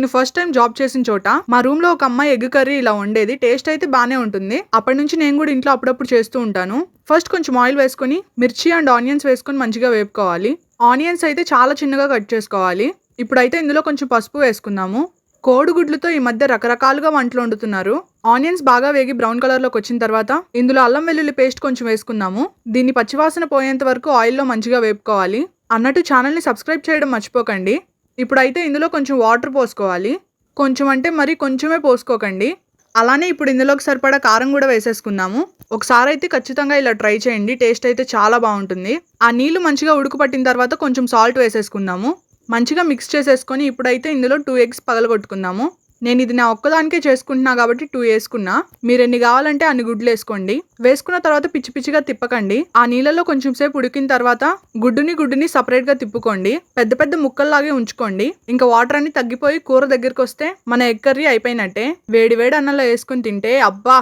నేను first time job చేసిన చోట మా రూమ్ లో ఒక అమ్మాయి ఎగ్ కర్రీ ఇలా వండేది. టేస్ట్ అయితే బానే ఉంటుంది. అప్పటి నుంచి నేను కూడా ఇంట్లో అప్పుడప్పుడు చేస్తూ ఉంటాను. ఫస్ట్ కొంచెం ఆయిల్ వేసుకొని మిర్చి అండ్ ఆనియన్స్ వేసుకొని మంచిగా వేపుకోవాలి. ఆనియన్స్ అయితే చాలా చిన్నగా కట్ చేసుకోవాలి. ఇప్పుడైతే ఇందులో కొంచెం పసుపు వేసుకుందాము. కోడిగుడ్లతో ఈ మధ్య రకరకాలుగా వంటలు వండుతున్నారు. ఆనియన్స్ బాగా వేగి బ్రౌన్ కలర్ లోకి వచ్చిన తర్వాత ఇందులో అల్లం వెల్లుల్లి పేస్ట్ కొంచెం వేసుకుందాము. దీన్ని పచ్చివాసన పోయేంత వరకు ఆయిల్లో మంచిగా వేపుకోవాలి. అన్నట్టు ఛానల్ని సబ్స్క్రైబ్ చేయడం మర్చిపోకండి. ఇప్పుడైతే ఇందులో కొంచెం వాటర్ పోసుకోవాలి. కొంచెం అంటే మరి కొంచెమే పోసుకోకండి. అలానే ఇప్పుడు ఇందులోకి సరిపడా కారం కూడా వేసేసుకుందాము. ఒకసారి అయితే ఖచ్చితంగా ఇలా ట్రై చేయండి. టేస్ట్ అయితే చాలా బాగుంటుంది. ఆ నీళ్లు మంచిగా ఉడుకు పట్టిన తర్వాత కొంచెం సాల్ట్ వేసేసుకుందాము. మంచిగా మిక్స్ చేసేసుకొని ఇప్పుడైతే ఇందులో 2 ఎగ్స్ పగలగొట్టుకుందాము. నేను ఇది నా ఒక్కదానికే చేసుకుంటున్నా కాబట్టి 2 వేసుకున్నా. మీరు ఎన్ని కావాలంటే అన్ని గుడ్లు వేసుకోండి. వేసుకున్న తర్వాత పిచ్చి పిచ్చిగా తిప్పకండి. ఆ నీళ్ళలో కొంచెం సేపు ఉడికిన తర్వాత గుడ్డుని సపరేట్ గా తిప్పుకోండి. పెద్ద పెద్ద ముక్కల్లాగే ఉంచుకోండి. ఇంకా వాటర్ అన్ని తగ్గిపోయి కూర దగ్గరికి వస్తే మన ఎగ్ కర్రీ అయిపోయినట్టే. వేడి వేడి అన్నంలో వేసుకుని తింటే అబ్బా